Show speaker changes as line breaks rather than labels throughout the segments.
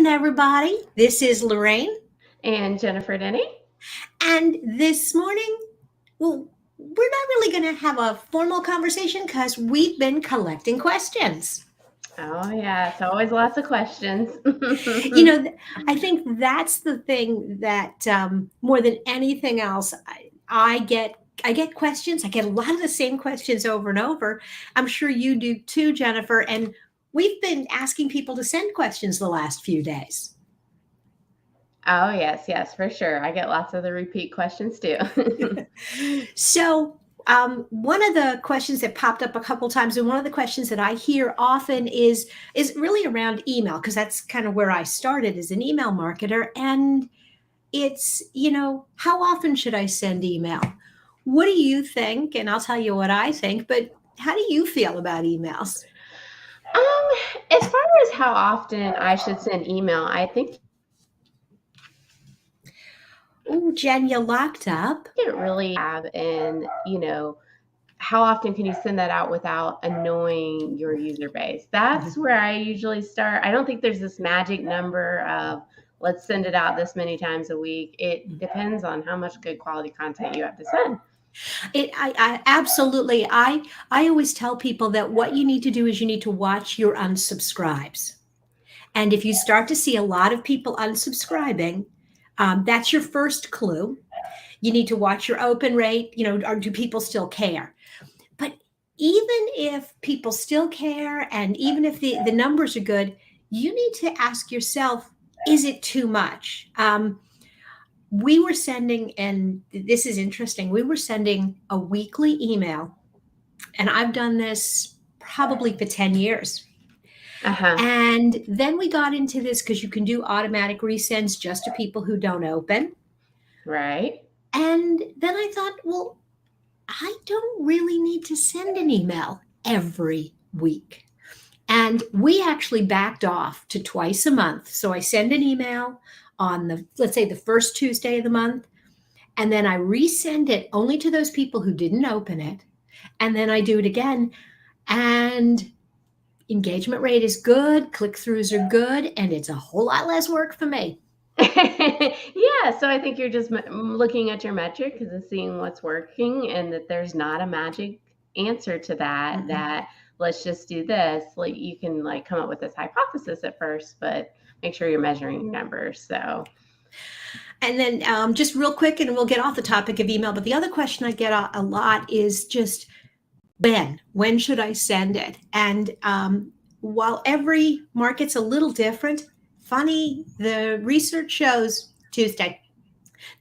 morning, everybody. This is Lorraine.
And Jennifer and Lorraine.
And this morning, well, we're not really going to have a formal conversation because we've been collecting questions.
Oh, yeah. It's always lots of questions.
I think that's the thing that more than anything else, I get questions. I get a lot of the same questions over and over. I'm sure you do too, Jennifer. And we've been asking people to send questions the last few days.
Oh, yes, for sure. I get lots of the repeat questions too.
So, one of the questions that popped up a couple times, and one of the questions that I hear often is really around email, because that's kind of where I started as an email marketer. And it's, how often should I send email? What do you think? And I'll tell you what I think, but how do you feel about emails?
As far as how often I should send email, I think
Oh, Jen, you locked up.
it really have, and how often can you send that out without annoying your user base? That's where I usually start. I don't think there's this magic number of let's send it out this many times a week. It depends on how much good quality content you have to send.
I absolutely. I always tell people that what you need to do is you need to watch your unsubscribes. And if you start to see a lot of people unsubscribing, that's your first clue. You need to watch your open rate, or do people still care? But even if people still care, and even if the numbers are good, you need to ask yourself, is it too much? We were sending, and this is interesting, we were sending a weekly email, and I've done this probably for 10 years. And then we got into this because you can do automatic resends just to people who don't open.
Right.
And then I thought, well, I don't really need to send an email every week. And we actually backed off to twice a month. So I send an email on let's say the first Tuesday of the month, and then I resend it only to those people who didn't open it. And then I do it again. And engagement rate is good, click-throughs are good, and it's a whole lot less work for me.
Yeah, so I think you're just looking at your metric and seeing what's working, and that there's not a magic answer to that. Mm-hmm. That let's just do this. Like you can come up with this hypothesis at first, but make sure you're measuring your numbers. So.
And then just real quick, and we'll get off the topic of email, but the other question I get a lot is just when should I send it? And while every market's a little different, funny, the research shows Tuesday.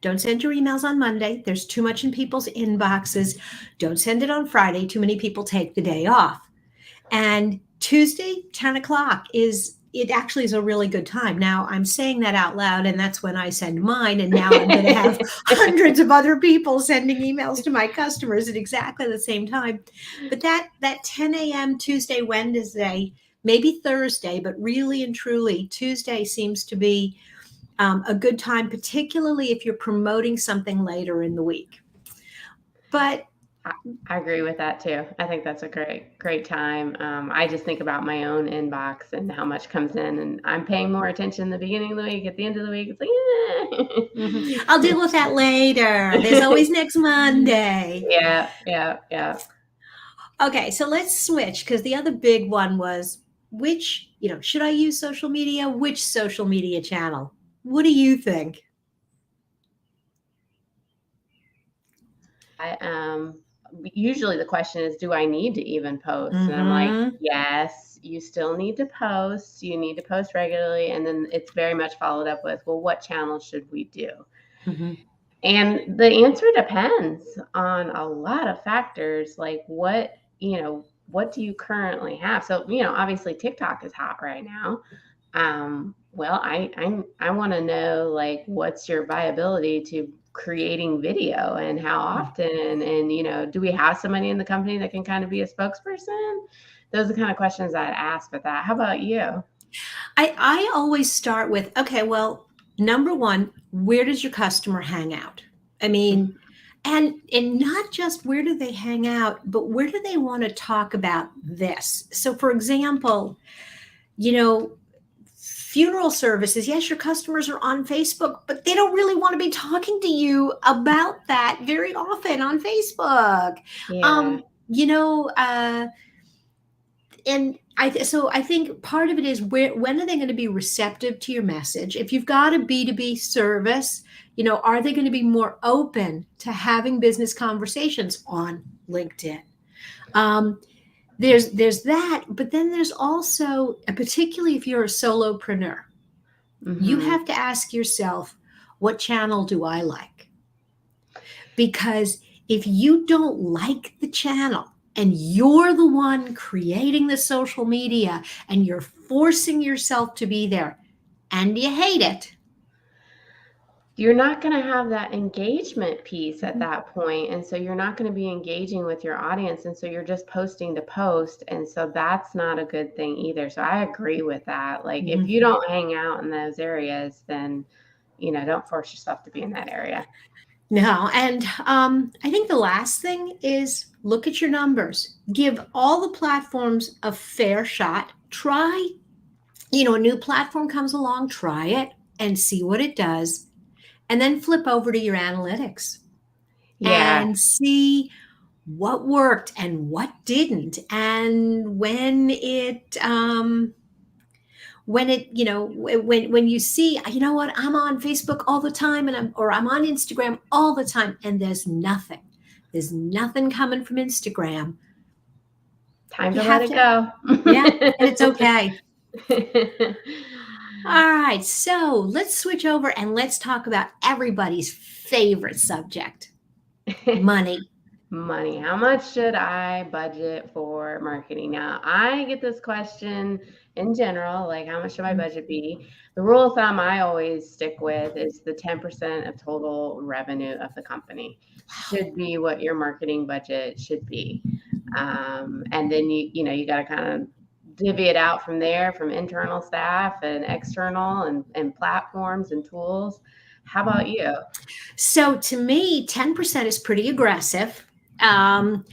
Don't send your emails on Monday. There's too much in people's inboxes. Don't send it on Friday. Too many people take the day off. And Tuesday, 10 o'clock it actually is a really good time. Now I'm saying that out loud, and that's when I send mine. And now I'm going to have hundreds of other people sending emails to my customers at exactly the same time. But that 10 a.m. Tuesday, Wednesday, maybe Thursday, but really and truly Tuesday seems to be a good time, particularly if you're promoting something later in the week. But
I agree with that too. I think that's a great time. I just think about my own inbox and how much comes in, and I'm paying more attention at the beginning of the week. At the end of the week, it's like,
mm-hmm. I'll deal with that later. There's always next Monday.
Yeah.
Okay, so let's switch, because the other big one was should I use social media? Which social media channel? What do you think?
Usually the question is, do I need to even post? Mm-hmm. And I'm like, yes, you still need to post. You need to post regularly. And then it's very much followed up with, well, what channel should we do? Mm-hmm. And the answer depends on a lot of factors, like what do you currently have? So, obviously TikTok is hot right now. Well, I want to know, what's your viability to creating video, and how often, and do we have somebody in the company that can kind of be a spokesperson? Those are the kind of questions I'd ask with that. How about you?
I always start with, okay, well, number one, where does your customer hang out? I mean, and not just where do they hang out, but where do they want to talk about this? So for example, funeral services. Yes, your customers are on Facebook, but they don't really want to be talking to you about that very often on Facebook.
Yeah.
Um, you know, and so I think part of it is when are they going to be receptive to your message? If you've got a B2B service, are they going to be more open to having business conversations on LinkedIn? There's that, but then there's also, particularly if you're a solopreneur, you
Mm-hmm.
have to ask yourself, what channel do I like? Because if you don't like the channel and you're the one creating the social media and you're forcing yourself to be there and you hate it.
You're not going to have that engagement piece at that point, and so you're not going to be engaging with your audience, and so you're just posting to post, and so that's not a good thing either. So I agree with that. Like, if you don't hang out in those areas, then don't force yourself to be in that area.
No, and I think the last thing is look at your numbers. Give all the platforms a fair shot. Try, a new platform comes along, try it and see what it does. And then flip over to your analytics
Yeah.
and see what worked and what didn't. And when you see, what, I'm on Facebook all the time or I'm on Instagram all the time and there's nothing coming from Instagram.
Time
You
to let
have
it
to,
go.
yeah, and it's okay. All right, so let's switch over and let's talk about everybody's favorite subject, money.
Money. How much should I budget for marketing? Now, I get this question in general, like how much should my budget be? The rule of thumb I always stick with is the 10% of total revenue of the company should be what your marketing budget should be. And then you got to kind of divvy it out from there, from internal staff and external and platforms and tools. How about you?
So to me, 10% is pretty aggressive. I've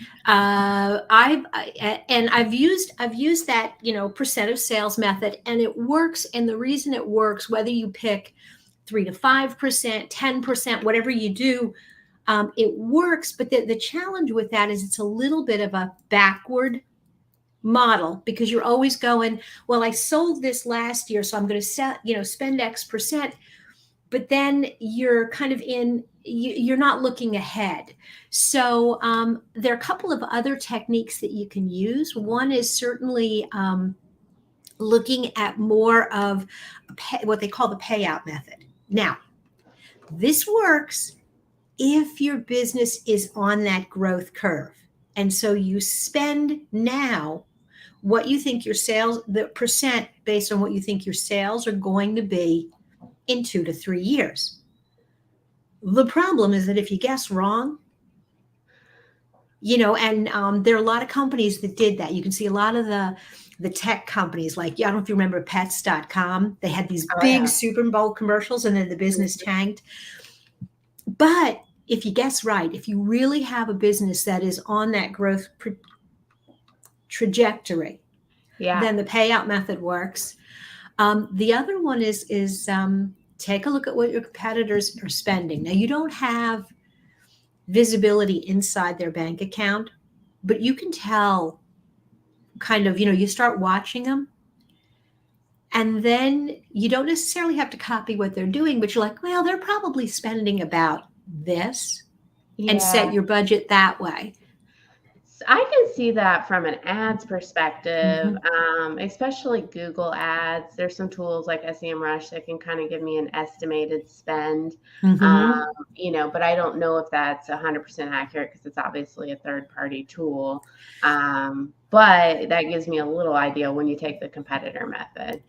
used that, percent of sales method, and it works. And the reason it works, whether you pick 3 to 5%, 10%, whatever you do, it works. But the challenge with that is it's a little bit of a backward model, because you're always going, well, I sold this last year, so I'm going to sell, spend X percent. But then you're kind of you're not looking ahead. So there are a couple of other techniques that you can use. One is certainly looking at more of what they call the payout method. Now, this works if your business is on that growth curve. And so you spend now what you think your sales, the percent based on what you think your sales are going to be in 2 to 3 years. The problem is that if you guess wrong, and there are a lot of companies that did that. You can see a lot of the tech companies, like, I don't know if you remember pets.com. They had these
Oh,
big
yeah.
Super Bowl commercials and then the business tanked. But if you guess right, if you really have a business that is on that growth trajectory,
Yeah.
then the payout method works. The other one is take a look at what your competitors are spending. Now, you don't have visibility inside their bank account, but you can tell kind of, you start watching them, and then you don't necessarily have to copy what they're doing, but you're like, well, they're probably spending about this, and set
Yeah.
your budget that way.
I can see that from an ads perspective,
Mhm.
especially Google ads. There's some tools like SEMrush that can kind of give me an estimated spend, um,
Mhm.
but I don't know if that's 100% accurate because it's obviously a third-party tool. But that gives me a little idea when you take the competitor method.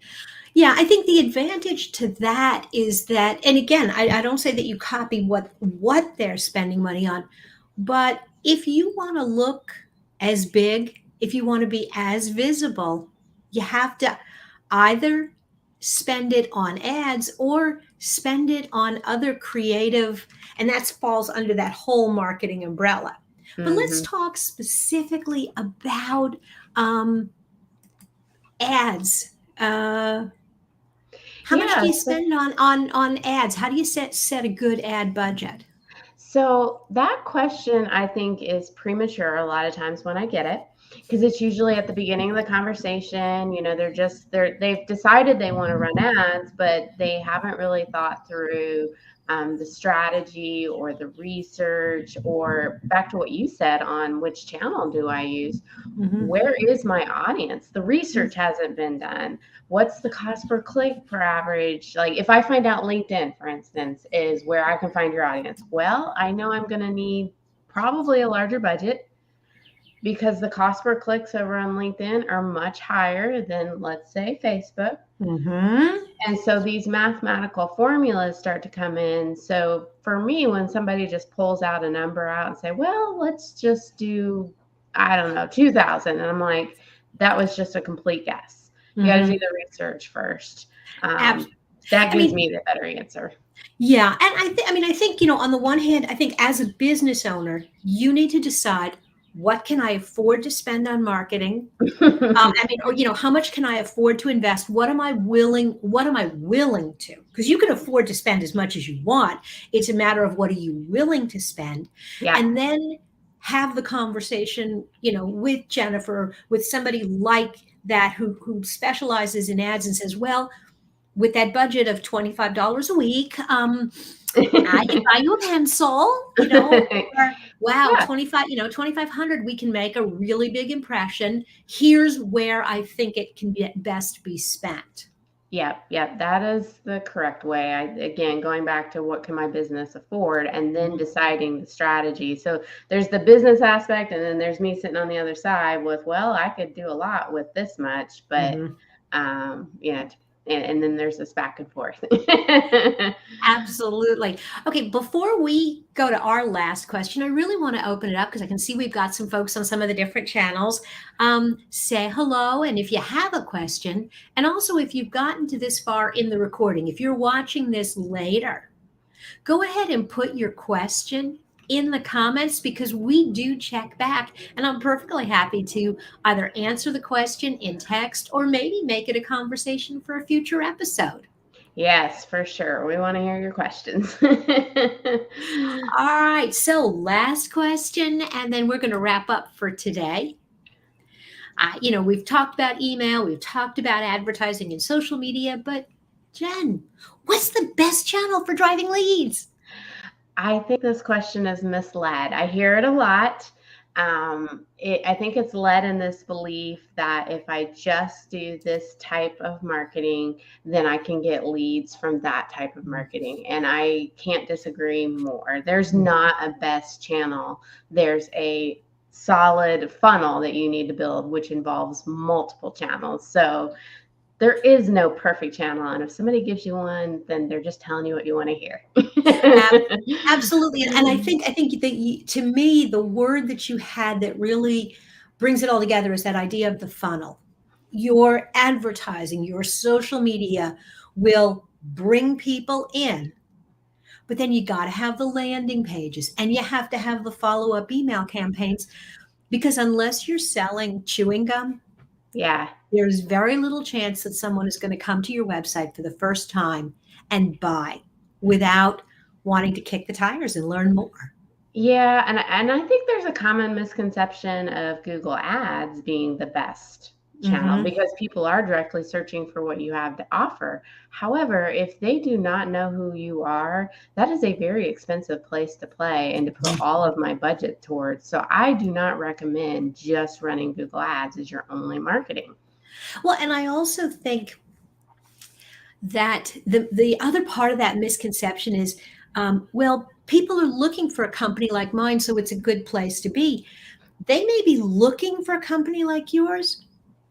Yeah, I think the advantage to that is that, and again, I don't say that you copy what they're spending money on, but if you want to look as big, if you want to be as visible, you have to either spend it on ads or spend it on other creative, and that falls under that whole marketing umbrella. But let's
Hmm.
talk specifically about ads. How much do
Yeah.
you spend on ads? How do you set a good ad budget?
So that question I think is premature a lot of times when I get it, because it's usually at the beginning of the conversation. They've decided they want to run ads, but they haven't really thought through the strategy or the research, or back to what you said on which channel do I use.
Mhm.
Where is my audience? The research hasn't been done. What's the cost per click per average? Like if I find out LinkedIn, for instance, is where I can find your audience, well, I know I'm going to need probably a larger budget because the cost per clicks over on LinkedIn are much higher than, let's say, Facebook.
Mhm.
And so these mathematical formulas start to come in. So for me, when somebody just pulls out a number out and say, well, let's just do, I don't know, 2000. And I'm like, that was just a complete guess. You got to do
Mhm.
the research first.
Abs
That
I
gives
mean,
me the better answer.
yeah, and I think, on the one hand, I think as a business owner, you need to decide what can I afford to spend on marketing. Or how much can I afford to invest? What am I willing to? Because you can afford to spend as much as you want. It's a matter of what are you willing to spend?
Yeah.
And then have the conversation, with Jennifer, with somebody like that who specializes in ads and says, well, with that budget of $25 a week, I can buy you a pencil, or wow,
Yeah.
2,500, we can make a really big impression. Here's where I think it can best be spent.
Yeah, that is the correct way. Again, going back to what can my business afford and then deciding the strategy. So there's the business aspect, and then there's me sitting on the other side with, well, I could do a lot with this much, but
Mhm.
yeah, and then there's this back and forth.
Absolutely. Okay, before we go to our last question, I really want to open it up because I can see we've got some folks on some of the different channels. Say hello, and if you have a question, and also if you've gotten to this far in the recording, if you're watching this later, go ahead and put your question in the comments because we do check back, and I'm perfectly happy to either answer the question in text or maybe make it a conversation for a future episode.
Yes, for sure. We want to hear your questions.
All right, so last question, and then we're going to wrap up for today. We've talked about email, we've talked about advertising and social media, but Jen, what's the best channel for driving leads?
I think this question is misled. I hear it a lot. I think it's led in this belief that if I just do this type of marketing, then I can get leads from that type of marketing. And I can't disagree more. There's not a best channel. There's a solid funnel that you need to build, which involves multiple channels. So there is no perfect channel. And if somebody gives you one, then they're just telling you what you want to hear.
Ab- Absolutely, and I think that to me, the word that you had that really brings it all together is that idea of the funnel. Your advertising, your social media will bring people in, but then you got to have the landing pages and you have to have the follow-up email campaigns because unless you're selling chewing gum,
Yeah.
there's very little chance that someone is going to come to your website for the first time and buy without wanting to kick the tires and learn more.
Yeah, and I think there's a common misconception of Google Ads being the best channel
Hmm.
because people are directly searching for what you have to offer. However, if they do not know who you are, that is a very expensive place to play and to put all of my budget towards. So I do not recommend just running Google Ads as your only marketing.
Well, and I also think that the other part of that misconception is, well, people are looking for a company like mine, so it's a good place to be. They may be looking for a company like yours,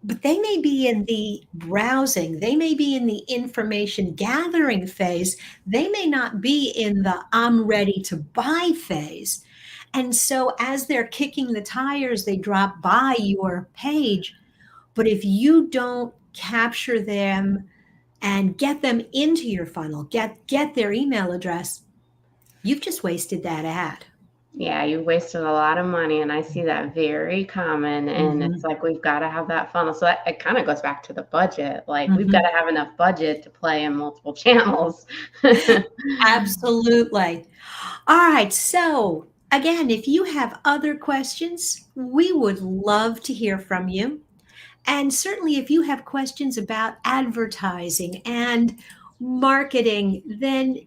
but they may be in the browsing, they may be in the information gathering phase, they may not be in the I'm ready to buy phase. And so as they're kicking the tires, they drop by your page. But if you don't capture them and get them into your funnel, get their email address, you've just wasted that ad.
Yeah, you wasted a lot of money, and I see that very common, and it's
Mhm,
like we've gotta have that funnel, so that it kinda goes back to the budget, like, we've
mhm.
gotta have enough budget to play in multiple channels.
Absolutely. All right. So, again, if you have other questions, we would love to hear from you. And certainly, if you have questions about advertising and marketing, then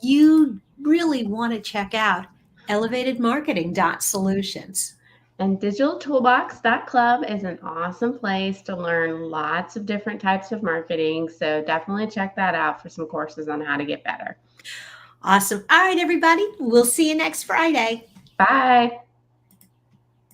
you really want to check out elevatedmarketing.solutions.
And digitaltoolbox.club is an awesome place to learn lots of different types of marketing, so definitely check that out for some courses on how to get better.
Awesome. All right, everybody. We'll see you next Friday.
Bye.